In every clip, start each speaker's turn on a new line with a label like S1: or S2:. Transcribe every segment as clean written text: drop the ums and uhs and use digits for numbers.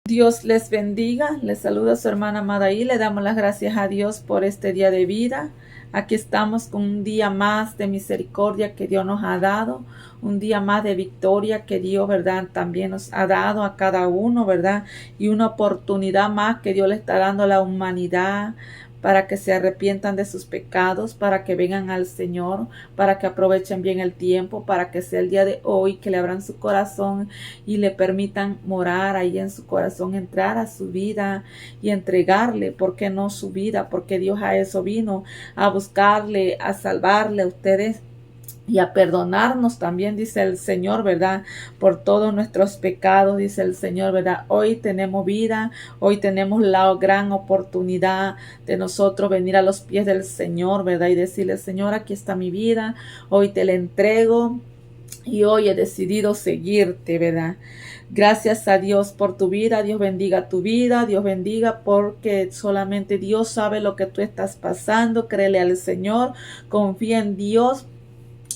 S1: Dios les bendiga, les saluda su hermana Madaí, le damos las gracias a Dios por este día de vida. Aquí estamos con un día más de misericordia que Dios nos ha dado, un día más de victoria que Dios, ¿verdad?, también nos ha dado a cada uno, ¿verdad? Y una oportunidad más que Dios le está dando a la humanidad para que se arrepientan de sus pecados, para que vengan al Señor, para que aprovechen bien el tiempo, para que sea el día de hoy, que le abran su corazón y le permitan morar ahí en su corazón, entrar a su vida y entregarle, ¿por qué no su vida? Porque Dios a eso vino, a buscarle, a salvarle a ustedes y a perdonarnos también, dice el Señor, ¿verdad? Por todos nuestros pecados, dice el Señor, ¿verdad? Hoy tenemos vida, hoy tenemos la gran oportunidad de nosotros venir a los pies del Señor, ¿verdad? Y decirle, Señor, aquí está mi vida, hoy te la entrego. Y hoy he decidido seguirte, ¿verdad? Gracias a Dios por tu vida. Dios bendiga tu vida. Dios bendiga porque solamente Dios sabe lo que tú estás pasando. Créele al Señor. Confía en Dios.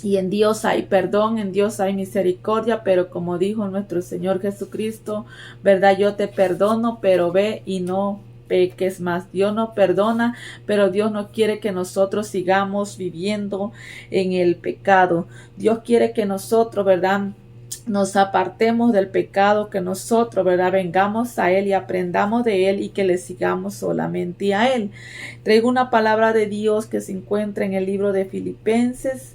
S1: Y en Dios hay perdón, en Dios hay misericordia, pero como dijo nuestro Señor Jesucristo, ¿verdad? Yo te perdono, pero ve y no peques más. Dios nos perdona, pero Dios no quiere que nosotros sigamos viviendo en el pecado. Dios quiere que nosotros, ¿verdad?, nos apartemos del pecado, que nosotros, ¿verdad?, vengamos a Él y aprendamos de Él y que le sigamos solamente a Él. Traigo una palabra de Dios que se encuentra en el libro de Filipenses.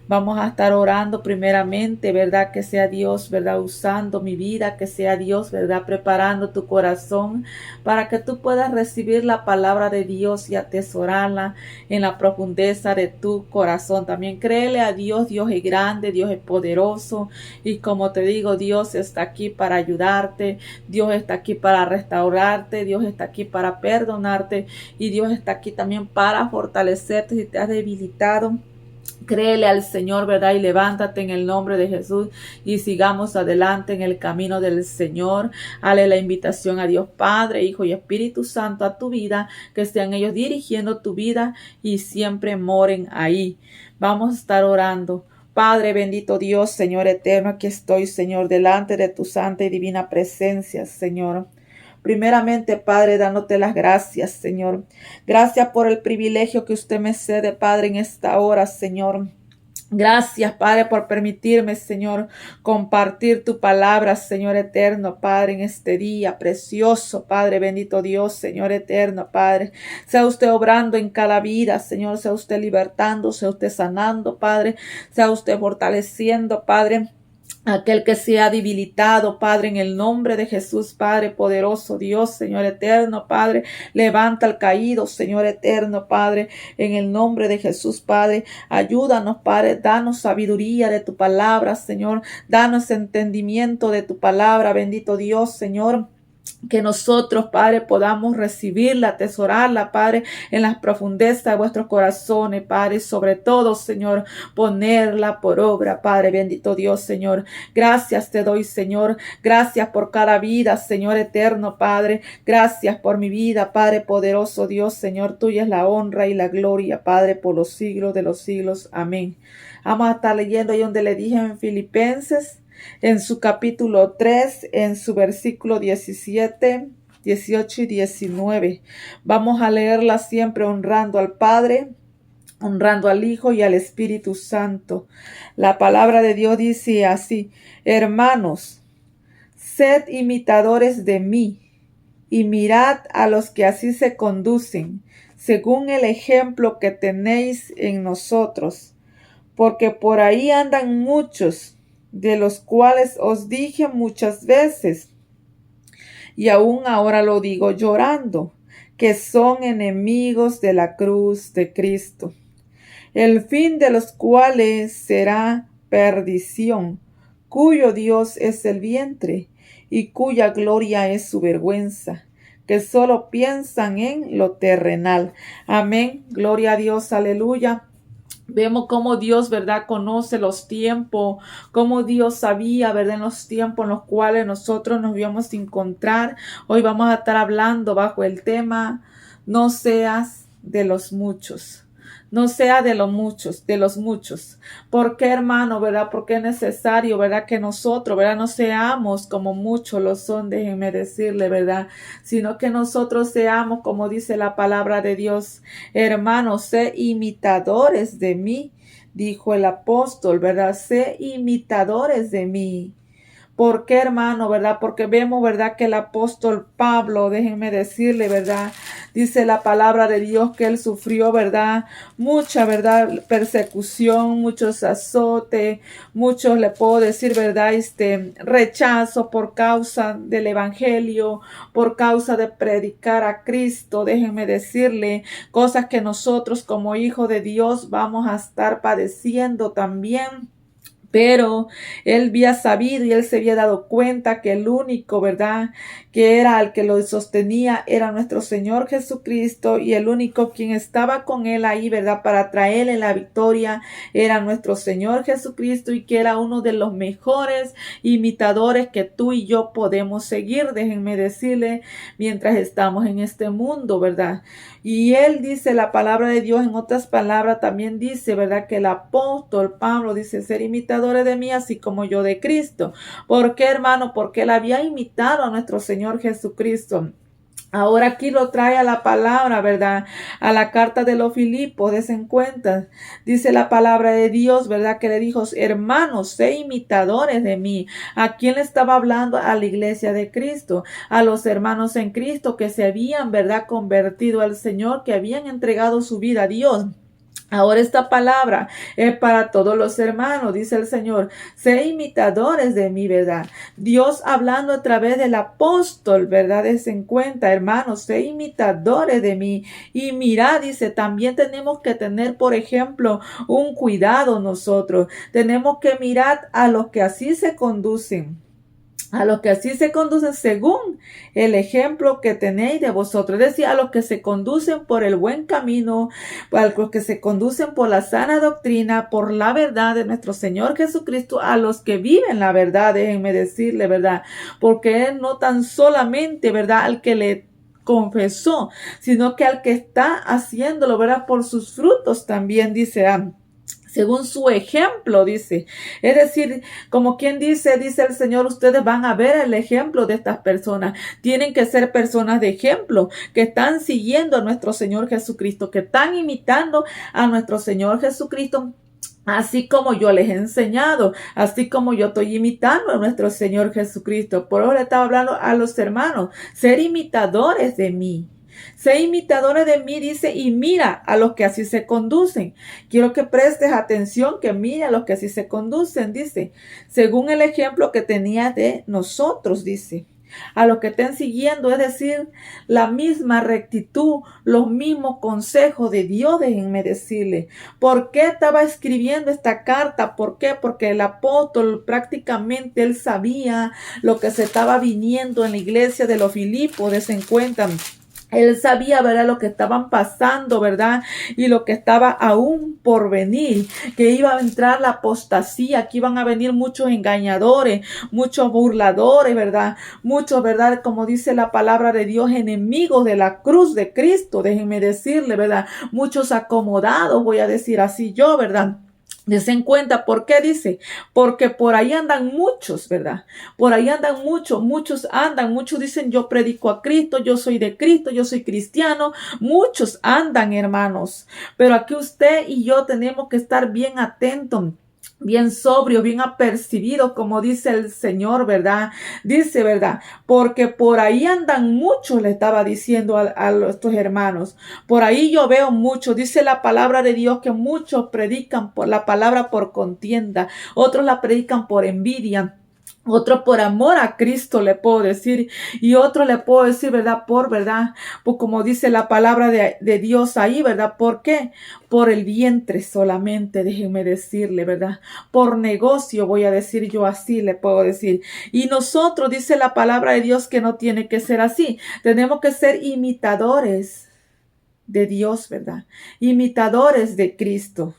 S1: Vamos a estar orando primeramente, ¿verdad? Que sea Dios, ¿verdad?, usando mi vida, que sea Dios, ¿verdad?, preparando tu corazón para que tú puedas recibir la palabra de Dios y atesorarla en la profundeza de tu corazón. También créele a Dios. Dios es grande, Dios es poderoso y como te digo, Dios está aquí para ayudarte, Dios está aquí para restaurarte, Dios está aquí para perdonarte y Dios está aquí también para fortalecerte si te has debilitado. Créele al Señor, ¿verdad? Y levántate en el nombre de Jesús y sigamos adelante en el camino del Señor. Hale la invitación a Dios Padre, Hijo y Espíritu Santo a tu vida, que sean ellos dirigiendo tu vida y siempre moren ahí. Vamos a estar orando. Padre bendito Dios, Señor eterno, aquí estoy, Señor, delante de tu santa y divina presencia, Señor. Primeramente, Padre, dándote las gracias, Señor. Gracias por el privilegio que usted me cede, Padre, en esta hora, Señor. Gracias, Padre, por permitirme, Señor, compartir tu palabra, Señor eterno, Padre, en este día precioso, Padre, bendito Dios, Señor eterno, Padre. Sea usted obrando en cada vida, Señor, sea usted libertando, sea usted sanando, Padre, sea usted fortaleciendo, Padre, aquel que sea debilitado, Padre, en el nombre de Jesús, Padre poderoso, Dios, Señor eterno, Padre, levanta al caído, Señor eterno, Padre, en el nombre de Jesús, Padre, ayúdanos, Padre, danos sabiduría de tu palabra, Señor, danos entendimiento de tu palabra, bendito Dios, Señor. Que nosotros, Padre, podamos recibirla, atesorarla, Padre, en las profundezas de vuestros corazones, Padre, sobre todo, Señor, ponerla por obra, Padre, bendito Dios, Señor. Gracias te doy, Señor. Gracias por cada vida, Señor eterno, Padre. Gracias por mi vida, Padre poderoso, Dios, Señor. Tuya es la honra y la gloria, Padre, por los siglos de los siglos. Amén. Vamos a estar leyendo ahí donde le dije en Filipenses, en su capítulo 3, en su versículo 17, 18 y 19. Vamos a leerla siempre honrando al Padre, honrando al Hijo y al Espíritu Santo. La palabra de Dios dice así: hermanos, sed imitadores de mí y mirad a los que así se conducen, según el ejemplo que tenéis en nosotros, porque por ahí andan muchos, de los cuales os dije muchas veces, y aún ahora lo digo llorando, que son enemigos de la cruz de Cristo, el fin de los cuales será perdición, cuyo Dios es el vientre, y cuya gloria es su vergüenza, que solo piensan en lo terrenal. Amén. Gloria a Dios. Aleluya. Vemos cómo Dios, ¿verdad?, conoce los tiempos, cómo Dios sabía, ¿verdad?, en los tiempos en los cuales nosotros nos íbamos a encontrar. Hoy vamos a estar hablando bajo el tema: no seas de los muchos. no sea de los muchos. ¿Por qué, hermano, verdad? Porque es necesario, verdad, que nosotros, verdad, no seamos como muchos lo son, déjenme decirle, verdad, sino que nosotros seamos, como dice la palabra de Dios, hermanos, sé imitadores de mí, dijo el apóstol, verdad, sé imitadores de mí. ¿Por qué, hermano, verdad? Porque vemos, verdad, que el apóstol Pablo, déjenme decirle, verdad, dice la palabra de Dios que él sufrió, verdad, mucha, verdad, persecución, muchos azotes, muchos, le puedo decir, verdad, rechazo por causa del evangelio, por causa de predicar a Cristo, déjenme decirle, cosas que nosotros como hijos de Dios vamos a estar padeciendo también. Pero él había sabido y él se había dado cuenta que el único, ¿verdad?, que era el que lo sostenía era nuestro Señor Jesucristo, y el único quien estaba con él ahí, ¿verdad?, para traerle la victoria era nuestro Señor Jesucristo, y que era uno de los mejores imitadores que tú y yo podemos seguir, déjenme decirle, mientras estamos en este mundo, ¿verdad? Y él dice, la palabra de Dios en otras palabras también dice, ¿verdad?, que el apóstol Pablo dice ser imitadores de mí, así como yo de Cristo. ¿Por qué, hermano? Porque él había imitado a nuestro Señor Jesucristo. Ahora aquí lo trae a la palabra, ¿verdad? A la carta de los Filipos, desen cuenta. Dice la palabra de Dios, ¿verdad? Que le dijo, hermanos, sé imitadores de mí. ¿A quién le estaba hablando? A la iglesia de Cristo, a los hermanos en Cristo que se habían, ¿verdad?, convertido al Señor, que habían entregado su vida a Dios. Ahora esta palabra es para todos los hermanos, dice el Señor, sé imitadores de mí, ¿verdad? Dios hablando a través del apóstol, ¿verdad? Desen cuenta, hermanos, sé imitadores de mí. Y mira, dice, también tenemos que tener, por ejemplo, un cuidado nosotros. Tenemos que mirar a los que así se conducen. A los que así se conducen según el ejemplo que tenéis de vosotros. Es decir, a los que se conducen por el buen camino, a los que se conducen por la sana doctrina, por la verdad de nuestro Señor Jesucristo, a los que viven la verdad, déjenme decirle, ¿verdad? Porque Él no tan solamente, ¿verdad?, al que le confesó, sino que al que está haciéndolo, ¿verdad?, por sus frutos también, dice según su ejemplo, dice. Es decir, como quien dice el Señor, ustedes van a ver el ejemplo de estas personas. Tienen que ser personas de ejemplo, que están siguiendo a nuestro Señor Jesucristo, que están imitando a nuestro Señor Jesucristo, así como yo les he enseñado, así como yo estoy imitando a nuestro Señor Jesucristo. Por eso le estaba hablando a los hermanos, ser imitadores de mí. Sé imitadores de mí, dice, y mira a los que así se conducen. Quiero que prestes atención, que mira a los que así se conducen, dice, según el ejemplo que tenía de nosotros, dice. A los que estén siguiendo, es decir, la misma rectitud, los mismos consejos de Dios, déjenme decirle. ¿Por qué estaba escribiendo esta carta? ¿Por qué? Porque el apóstol prácticamente él sabía lo que se estaba viniendo en la iglesia de los Filipos, desen cuenta. Él sabía, ¿verdad?, lo que estaban pasando, ¿verdad? Y lo que estaba aún por venir, que iba a entrar la apostasía, que iban a venir muchos engañadores, muchos burladores, ¿verdad? Muchos, ¿verdad?, como dice la palabra de Dios, enemigos de la cruz de Cristo, déjenme decirle, ¿verdad? Muchos acomodados, voy a decir así yo, ¿verdad? Desen cuenta, ¿por qué dice? Porque por ahí andan muchos, ¿verdad? Por ahí andan muchos andan, muchos dicen yo predico a Cristo, yo soy de Cristo, yo soy cristiano, muchos andan, hermanos, pero aquí usted y yo tenemos que estar bien atentos, bien sobrio, bien apercibido, como dice el Señor, ¿verdad? Dice, ¿verdad? Porque por ahí andan muchos, le estaba diciendo a estos hermanos. Por ahí yo veo muchos, dice la palabra de Dios, que muchos predican por la palabra por contienda, otros la predican por envidia, otro por amor a Cristo, le puedo decir, y otro le puedo decir, ¿verdad? Verdad, pues como dice la palabra de Dios ahí, ¿verdad? ¿Por qué? Por el vientre solamente, déjenme decirle, ¿verdad? Por negocio, voy a decir yo así, le puedo decir. Y nosotros, dice la palabra de Dios, que no tiene que ser así. Tenemos que ser imitadores de Dios, ¿verdad? Imitadores de Cristo.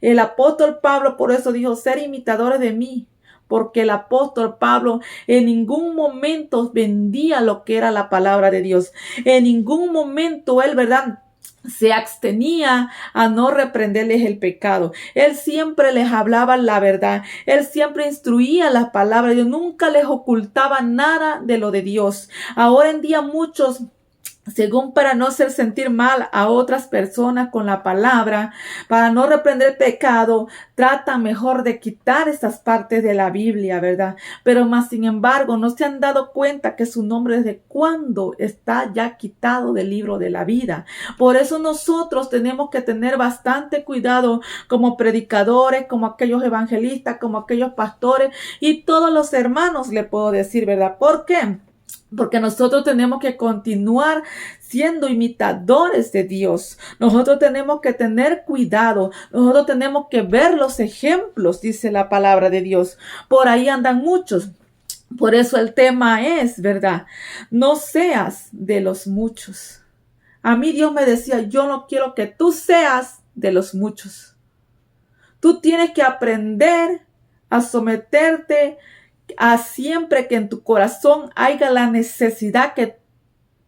S1: El apóstol Pablo por eso dijo, ser imitadores de mí. Porque el apóstol Pablo en ningún momento vendía lo que era la palabra de Dios. En ningún momento él, ¿verdad?, se abstenía a no reprenderles el pecado. Él siempre les hablaba la verdad. Él siempre instruía las palabras. Dios nunca les ocultaba nada de lo de Dios. Ahora en día muchos, según para no hacer sentir mal a otras personas con la palabra, para no reprender el pecado, tratan mejor de quitar esas partes de la Biblia, ¿verdad? Pero más sin embargo, no se han dado cuenta que su nombre desde cuándo está ya quitado del libro de la vida. Por eso nosotros tenemos que tener bastante cuidado como predicadores, como aquellos evangelistas, como aquellos pastores y todos los hermanos, le puedo decir, ¿verdad? ¿Por qué? Porque nosotros tenemos que continuar siendo imitadores de Dios. Nosotros tenemos que tener cuidado. Nosotros tenemos que ver los ejemplos, dice la palabra de Dios. Por ahí andan muchos. Por eso el tema es, ¿verdad? No seas de los muchos. A mí Dios me decía, yo no quiero que tú seas de los muchos. Tú tienes que aprender a someterte a siempre que en tu corazón haya la necesidad que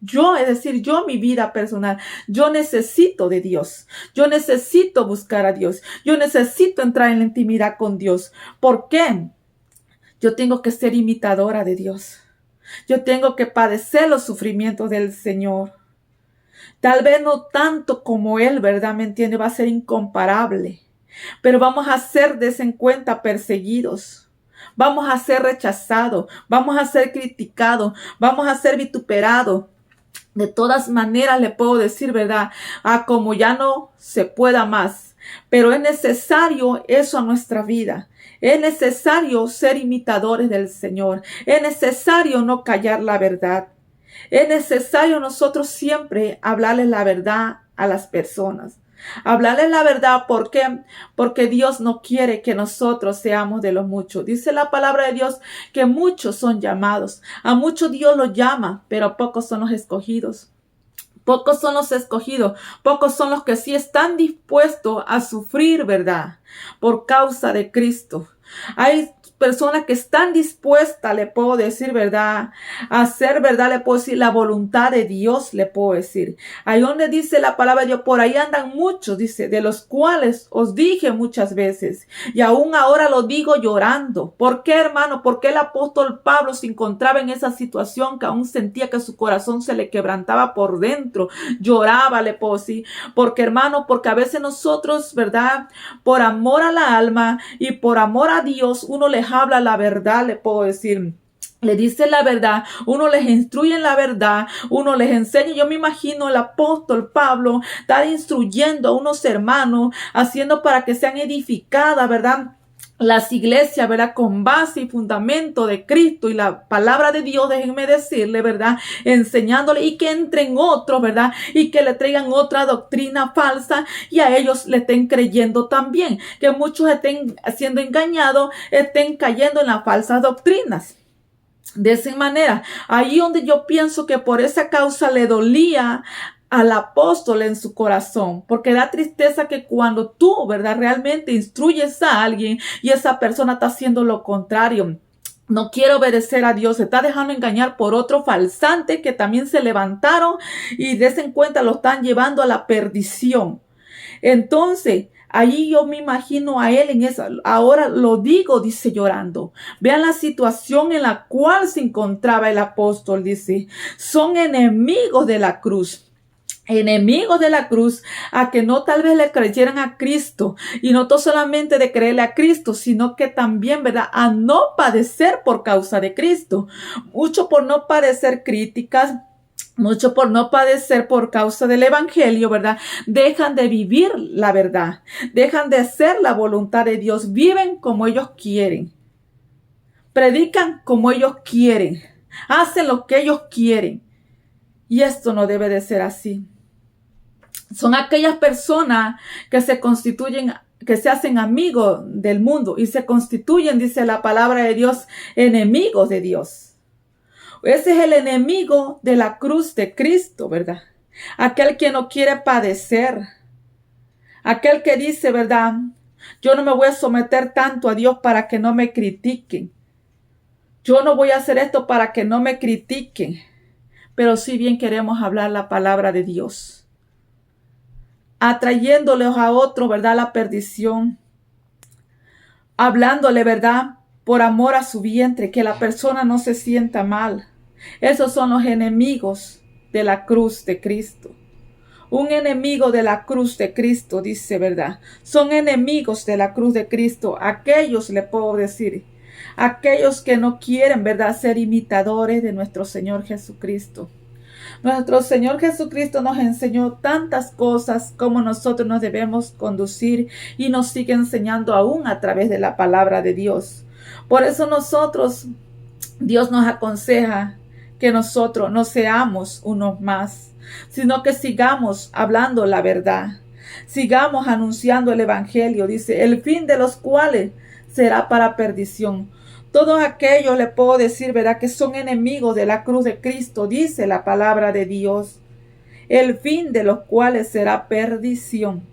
S1: yo, es decir, yo mi vida personal, yo necesito de Dios. Yo necesito buscar a Dios. Yo necesito entrar en la intimidad con Dios. ¿Por qué? Yo tengo que ser imitadora de Dios. Yo tengo que padecer los sufrimientos del Señor. Tal vez no tanto como Él, ¿verdad? ¿Me entiende? Va a ser incomparable. Pero vamos a ser de vez en cuenta perseguidos. Vamos a ser rechazados, vamos a ser criticados, vamos a ser vituperados. De todas maneras le puedo decir, ¿verdad? Como ya no se pueda más. Pero es necesario eso a nuestra vida. Es necesario ser imitadores del Señor. Es necesario no callar la verdad. Es necesario nosotros siempre hablarles la verdad a las personas. Hablarles la verdad, ¿por qué? Porque Dios no quiere que nosotros seamos de los muchos. Dice la palabra de Dios que muchos son llamados. A muchos Dios los llama, pero pocos son los escogidos. Pocos son los escogidos. Pocos son los que sí están dispuestos a sufrir, ¿verdad? Por causa de Cristo. Hay personas que están dispuestas, le puedo decir, ¿verdad? A hacer, ¿verdad? Le puedo decir la voluntad de Dios, le puedo decir. Ahí donde dice la palabra de Dios, por ahí andan muchos, dice, de los cuales os dije muchas veces, y aún ahora lo digo llorando. ¿Por qué, hermano? Porque el apóstol Pablo se encontraba en esa situación que aún sentía que su corazón se le quebrantaba por dentro, lloraba, le puedo decir. Porque, hermano, porque a veces nosotros, ¿verdad? Por amor a la alma y por amor a Dios, uno les habla la verdad, le puedo decir. Le dice la verdad, uno les instruye en la verdad, uno les enseña. Yo me imagino el apóstol Pablo está instruyendo a unos hermanos, haciendo para que sean edificadas, ¿verdad? Las iglesias, ¿verdad? Con base y fundamento de Cristo y la palabra de Dios, déjenme decirle, ¿verdad? Enseñándole y que entren otros, ¿verdad? Y que le traigan otra doctrina falsa y a ellos le estén creyendo también. Que muchos estén siendo engañados, estén cayendo en las falsas doctrinas. De esa manera, ahí donde yo pienso que por esa causa le dolía al apóstol en su corazón, porque da tristeza que cuando tú, ¿verdad? Realmente instruyes a alguien y esa persona está haciendo lo contrario. No quiere obedecer a Dios, se está dejando engañar por otro falsante que también se levantaron y de en cuenta lo están llevando a la perdición. Entonces, allí yo me imagino a él en esa, ahora lo digo, dice llorando. Vean la situación en la cual se encontraba el apóstol, dice, son enemigos de la cruz. Enemigos de la cruz, a que no tal vez le creyeran a Cristo y no solamente de creerle a Cristo, sino que también, ¿verdad? A no padecer por causa de Cristo. Mucho por no padecer críticas, mucho por no padecer por causa del evangelio, ¿verdad? Dejan de vivir la verdad, dejan de hacer la voluntad de Dios, viven como ellos quieren, predican como ellos quieren, hacen lo que ellos quieren. Y esto no debe de ser así. Son aquellas personas que se constituyen, que se hacen amigos del mundo y se constituyen, dice la palabra de Dios, enemigos de Dios. Ese es el enemigo de la cruz de Cristo, ¿verdad? Aquel que no quiere padecer. Aquel que dice, ¿verdad? Yo no me voy a someter tanto a Dios para que no me critiquen. Yo no voy a hacer esto para que no me critiquen. Pero si bien queremos hablar la palabra de Dios. atrayéndoles a otros, ¿verdad?, a la perdición, hablándole, ¿verdad?, por amor a su vientre, que la persona no se sienta mal. Esos son los enemigos de la cruz de Cristo. Un enemigo de la cruz de Cristo, dice, ¿verdad? Son enemigos de la cruz de Cristo. Aquellos, le puedo decir, aquellos que no quieren, ¿verdad?, ser imitadores de nuestro Señor Jesucristo. Nuestro Señor Jesucristo nos enseñó tantas cosas como nosotros nos debemos conducir y nos sigue enseñando aún a través de la palabra de Dios. Por eso Dios nos aconseja que nosotros no seamos unos más, sino que sigamos hablando la verdad. Sigamos anunciando el evangelio, dice, el fin de los cuales será para perdición. Todos aquellos, le puedo decir, ¿verdad?, que son enemigos de la cruz de Cristo, dice la palabra de Dios. El fin de los cuales será perdición.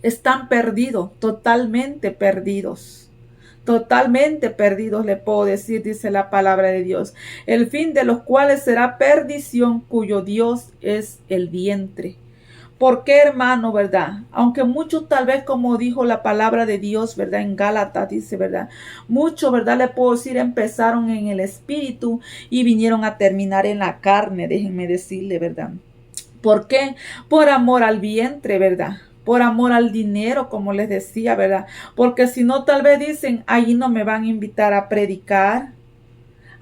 S1: Están perdidos, totalmente perdidos. Totalmente perdidos, le puedo decir, dice la palabra de Dios. El fin de los cuales será perdición, cuyo Dios es el vientre. ¿Por qué, hermano, verdad? Aunque muchos, tal vez, como dijo la palabra de Dios, verdad, en Gálatas dice, verdad, muchos, verdad, le puedo decir, empezaron en el espíritu y vinieron a terminar en la carne, déjenme decirle, verdad. ¿Por qué? Por amor al vientre, verdad. Por amor al dinero, como les decía, ¿verdad? Porque si no, tal vez dicen, ahí no me van a invitar a predicar.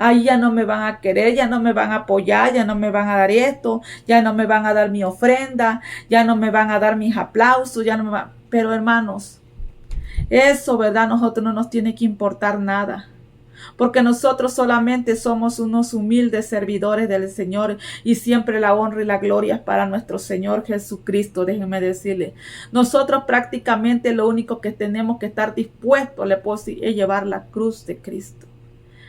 S1: Ahí ya no me van a querer, ya no me van a apoyar, ya no me van a dar esto, ya no me van a dar mi ofrenda, ya no me van a dar mis aplausos, ya no me van... Pero hermanos, eso, ¿verdad? Nosotros no nos tiene que importar nada. Porque nosotros solamente somos unos humildes servidores del Señor y siempre la honra y la gloria es para nuestro Señor Jesucristo, déjenme decirle. Nosotros prácticamente lo único que tenemos que estar dispuestos, le puedo decir, es llevar la cruz de Cristo.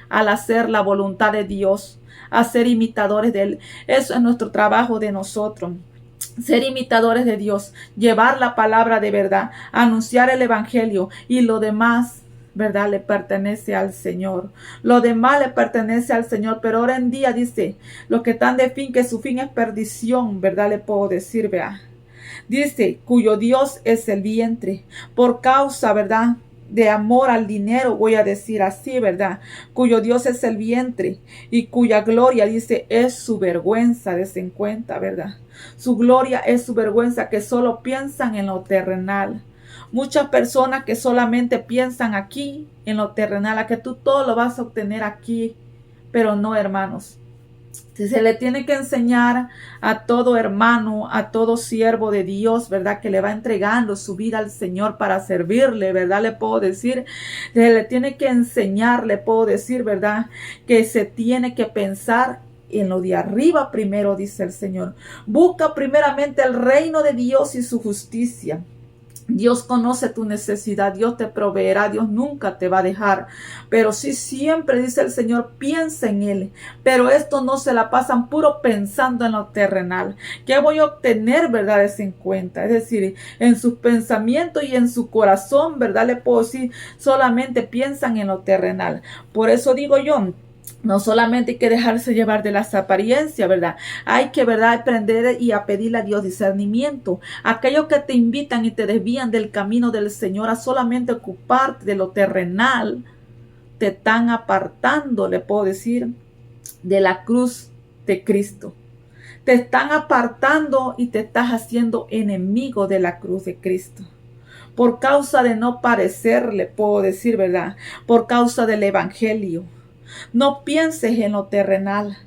S1: Al hacer la voluntad de Dios, a ser imitadores de Él. Eso es nuestro trabajo de nosotros. Ser imitadores de Dios, llevar la palabra de verdad, anunciar el evangelio y lo demás, ¿verdad?, le pertenece al Señor. Lo demás le pertenece al Señor, pero ahora en día dice, los que están de fin, que su fin es perdición, ¿verdad?, le puedo decir, vea. Dice, cuyo Dios es el vientre, por causa, ¿verdad?, de amor al dinero, voy a decir así, ¿verdad? Cuyo Dios es el vientre y cuya gloria, dice, es su vergüenza, dense en cuenta, ¿verdad? Su gloria es su vergüenza, que solo piensan en lo terrenal. Muchas personas que solamente piensan aquí, en lo terrenal, a que tú todo lo vas a obtener aquí, pero no, hermanos. Se le tiene que enseñar a todo hermano, a todo siervo de Dios, ¿verdad?, que le va entregando su vida al Señor para servirle, ¿verdad? Le puedo decir, se le tiene que enseñar, le puedo decir, ¿verdad?, que se tiene que pensar en lo de arriba primero, dice el Señor. Busca primeramente el reino de Dios y su justicia. Dios conoce tu necesidad, Dios te proveerá, Dios nunca te va a dejar. Pero sí, siempre dice el Señor, piensa en Él. Pero esto no se la pasan puro pensando en lo terrenal. ¿Qué voy a obtener, verdad? Es en cuenta. Es decir, en sus pensamientos y en su corazón, ¿verdad? Le puedo decir, solamente piensan en lo terrenal. Por eso digo yo, no solamente hay que dejarse llevar de las apariencias, ¿verdad? Hay que, ¿verdad?, aprender y a pedirle a Dios discernimiento. Aquellos que te invitan y te desvían del camino del Señor a solamente ocuparte de lo terrenal, te están apartando, le puedo decir, de la cruz de Cristo. Te están apartando y te estás haciendo enemigo de la cruz de Cristo. Por causa de no parecerle, puedo decir, ¿verdad? Por causa del evangelio. No pienses en lo terrenal,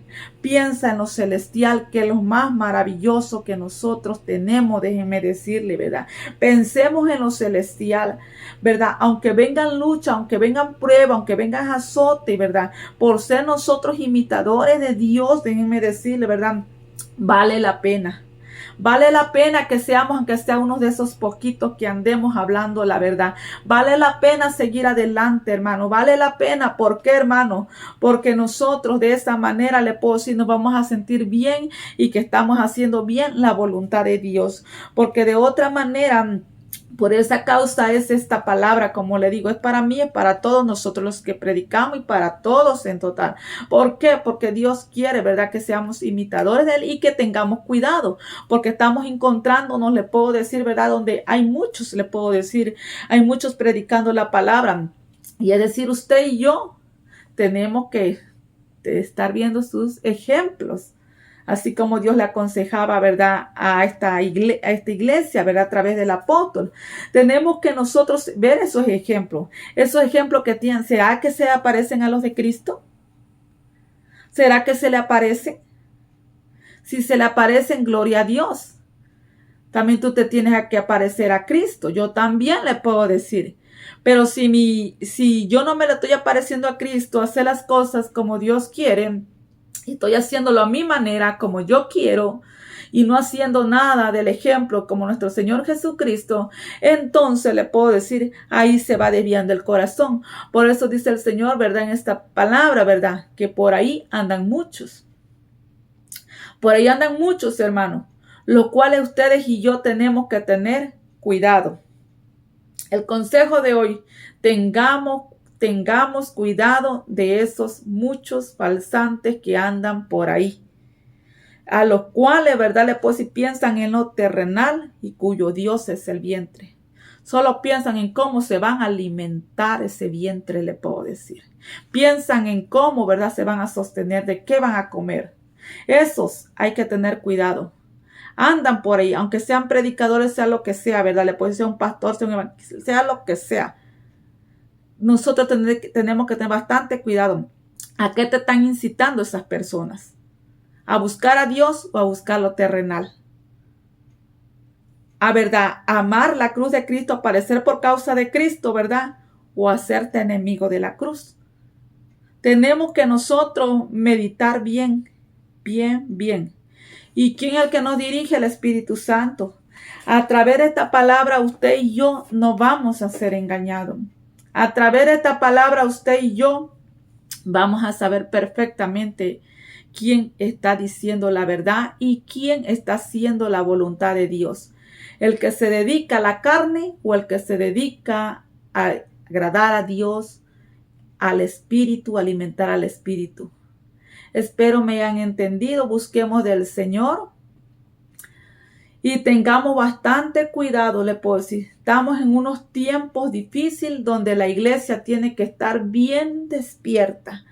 S1: piensa en lo celestial, que es lo más maravilloso que nosotros tenemos, déjenme decirle, ¿verdad? Pensemos en lo celestial, ¿verdad? Aunque vengan lucha, aunque vengan pruebas, aunque vengan azote, ¿verdad? Por ser nosotros imitadores de Dios, déjenme decirle, ¿verdad? Vale la pena. Vale la pena que seamos, aunque sea uno de esos poquitos, que andemos hablando la verdad. Vale la pena seguir adelante, hermano. Vale la pena. ¿Por qué, hermano? Porque nosotros de esa manera, le puedo decir, nos vamos a sentir bien y que estamos haciendo bien la voluntad de Dios. Porque de otra manera, Por esa causa es esta palabra, como le digo, es para mí, es para todos nosotros los que predicamos y para todos en total. ¿Por qué? Porque Dios quiere, ¿verdad? Que seamos imitadores de Él y que tengamos cuidado, porque estamos encontrándonos, le puedo decir, ¿verdad? Donde hay muchos, le puedo decir, hay muchos predicando la palabra. Y es decir, usted y yo tenemos que estar viendo sus ejemplos. Así como Dios le aconsejaba, ¿verdad? A esta iglesia, ¿verdad? A través del apóstol. Tenemos que nosotros ver esos ejemplos que tienen. ¿Será que se aparecen a los de Cristo? ¿Será que se le aparecen? Si se le aparecen, gloria a Dios. También tú te tienes que aparecer a Cristo. Yo también le puedo decir. Pero si yo no me le estoy apareciendo a Cristo, hacer las cosas como Dios quiere, y estoy haciéndolo a mi manera, como yo quiero, y no haciendo nada del ejemplo como nuestro Señor Jesucristo, entonces le puedo decir, ahí se va desviando el corazón. Por eso dice el Señor, ¿verdad? En esta palabra, ¿verdad? Que por ahí andan muchos. Por ahí andan muchos, hermanos, los cuales ustedes y yo tenemos que tener cuidado. El consejo de hoy, tengamos cuidado de esos muchos falsantes que andan por ahí, a los cuales, ¿verdad? Si piensan en lo terrenal y cuyo Dios es el vientre. Solo piensan en cómo se van a alimentar ese vientre, le puedo decir. Piensan en cómo, ¿verdad? Se van a sostener, de qué van a comer. Esos hay que tener cuidado. Andan por ahí, aunque sean predicadores, sea lo que sea, ¿verdad? Le puede ser un pastor, sea lo que sea. Nosotros tenemos que tener bastante cuidado. ¿A qué te están incitando esas personas? ¿A buscar a Dios o a buscar lo terrenal? ¿A verdad? ¿Amar la cruz de Cristo, padecer por causa de Cristo, verdad? ¿O hacerte enemigo de la cruz? Tenemos que nosotros meditar bien. ¿Y quién es el que nos dirige? El Espíritu Santo. A través de esta palabra, usted y yo no vamos a ser engañados. A través de esta palabra, usted y yo vamos a saber perfectamente quién está diciendo la verdad y quién está haciendo la voluntad de Dios. El que se dedica a la carne o el que se dedica a agradar a Dios, al Espíritu, alimentar al Espíritu. Espero me hayan entendido. Busquemos del Señor y tengamos bastante cuidado, le puedo decir. Estamos en unos tiempos difíciles donde la iglesia tiene que estar bien despierta,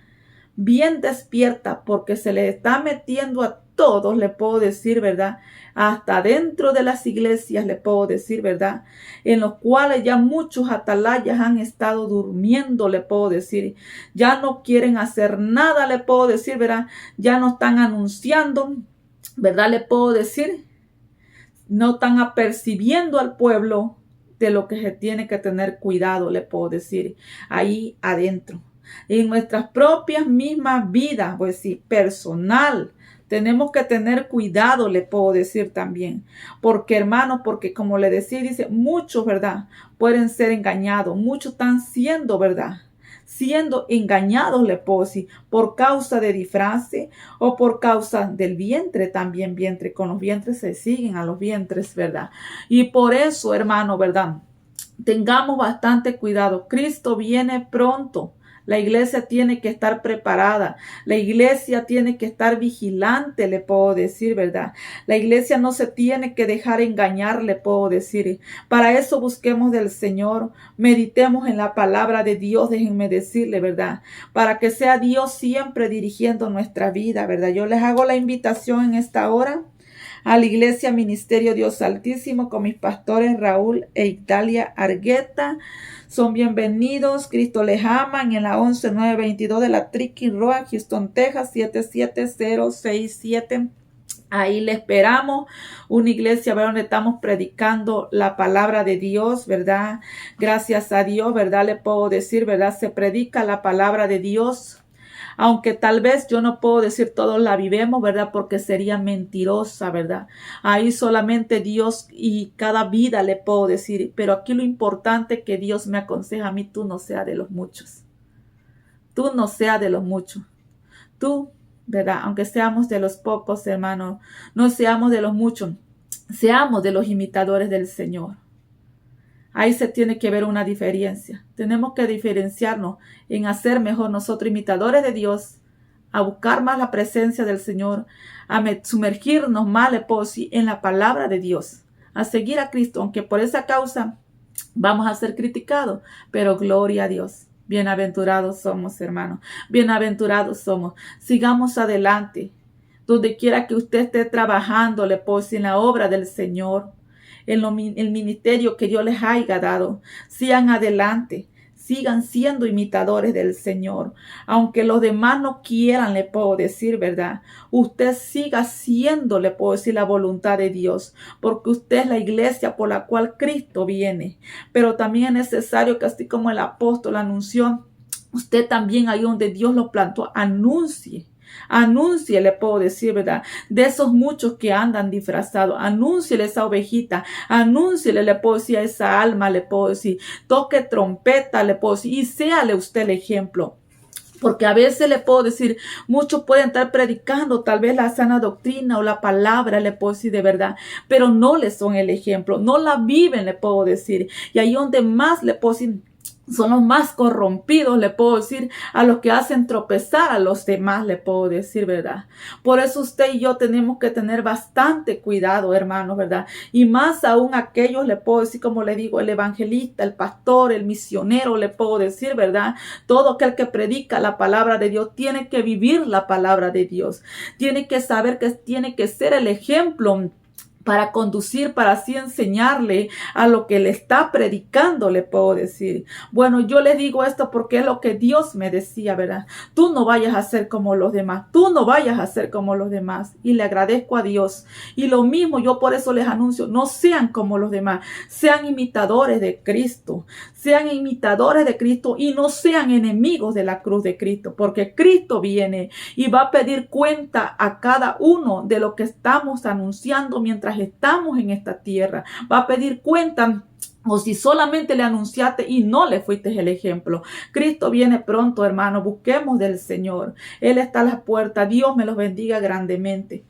S1: porque se le está metiendo a todos, le puedo decir, ¿verdad? Hasta dentro de las iglesias, le puedo decir, ¿verdad? En los cuales ya muchos atalayas han estado durmiendo, le puedo decir. Ya no quieren hacer nada, le puedo decir, ¿verdad? Ya no están anunciando, ¿verdad? Le puedo decir. No están apercibiendo al pueblo de lo que se tiene que tener cuidado, le puedo decir, ahí adentro. En nuestras propias mismas vidas, pues sí, personal, tenemos que tener cuidado, le puedo decir también. Porque, hermanos, porque como le decía, dice, muchos, ¿verdad? Pueden ser engañados, muchos están siendo, ¿verdad? Siendo engañados, le puedo decir, por causa de disfraces o por causa del vientre, también vientre. Con los vientres se siguen a los vientres, ¿verdad? Y por eso, hermano, ¿verdad? Tengamos bastante cuidado. Cristo viene pronto. La iglesia tiene que estar preparada. La iglesia tiene que estar vigilante, le puedo decir, ¿verdad? La iglesia no se tiene que dejar engañar, le puedo decir. Para eso busquemos del Señor. Meditemos en la palabra de Dios, déjenme decirle, ¿verdad? Para que sea Dios siempre dirigiendo nuestra vida, ¿verdad? Yo les hago la invitación en esta hora a la Iglesia Ministerio Dios Altísimo con mis pastores Raúl e Italia Argueta. Son bienvenidos. Cristo les ama en la 11922 de la Tricky Road, Houston, Texas, 77067. Ahí le esperamos, una iglesia, ¿verdad? Donde estamos predicando la palabra de Dios, ¿verdad? Gracias a Dios, ¿verdad? Le puedo decir, ¿verdad? Se predica la palabra de Dios. Aunque tal vez yo no puedo decir todos la vivemos, ¿verdad? Porque sería mentirosa, ¿verdad? Ahí solamente Dios y cada vida le puedo decir. Pero aquí lo importante que Dios me aconseja a mí, tú no seas de los muchos. Tú no seas de los muchos. Tú, ¿verdad? Aunque seamos de los pocos, hermanos, no seamos de los muchos. Seamos de los imitadores del Señor. Ahí se tiene que ver una diferencia. Tenemos que diferenciarnos en hacer mejor nosotros imitadores de Dios, a buscar más la presencia del Señor, a sumergirnos más, le puedo decir, en la palabra de Dios, a seguir a Cristo, aunque por esa causa vamos a ser criticados, pero gloria a Dios. Bienaventurados somos, hermanos. Bienaventurados somos. Sigamos adelante. Donde quiera que usted esté trabajando, le puedo decir, en la obra del Señor, en el ministerio que Dios les haya dado. Sigan adelante. Sigan siendo imitadores del Señor. Aunque los demás no quieran, le puedo decir, ¿verdad? Usted siga siendo, le puedo decir, la voluntad de Dios. Porque usted es la iglesia por la cual Cristo viene. Pero también es necesario que así como el apóstol anunció, usted también ahí donde Dios lo plantó, anuncie. Anúnciele, le puedo decir, ¿verdad? De esos muchos que andan disfrazados, anúnciele esa ovejita, anúnciele, le puedo decir, a esa alma, le puedo decir, toque trompeta, le puedo decir, y séale usted el ejemplo. Porque a veces le puedo decir, muchos pueden estar predicando tal vez la sana doctrina o la palabra, le puedo decir de verdad, pero no le son el ejemplo, no la viven, le puedo decir. Y ahí donde más le puedo decir, son los más corrompidos, le puedo decir, a los que hacen tropezar a los demás, le puedo decir, ¿verdad? Por eso usted y yo tenemos que tener bastante cuidado, hermanos, ¿verdad? Y más aún aquellos, le puedo decir, como le digo, el evangelista, el pastor, el misionero, le puedo decir, ¿verdad? Todo aquel que predica la palabra de Dios tiene que vivir la palabra de Dios. Tiene que saber que tiene que ser el ejemplo para conducir, para así enseñarle a lo que le está predicando, le puedo decir. Bueno, yo le digo esto porque es lo que Dios me decía, ¿verdad? Tú no vayas a ser como los demás, tú no vayas a ser como los demás. Y le agradezco a Dios. Y lo mismo, yo por eso les anuncio, no sean como los demás, sean imitadores de Cristo, sean imitadores de Cristo y no sean enemigos de la cruz de Cristo, porque Cristo viene y va a pedir cuenta a cada uno de lo que estamos anunciando mientras estamos en esta tierra. Va a pedir cuenta. O si solamente le anunciaste y no le fuiste el ejemplo. Cristo viene pronto, hermano. Busquemos del Señor. Él está a la puerta. Dios me los bendiga grandemente.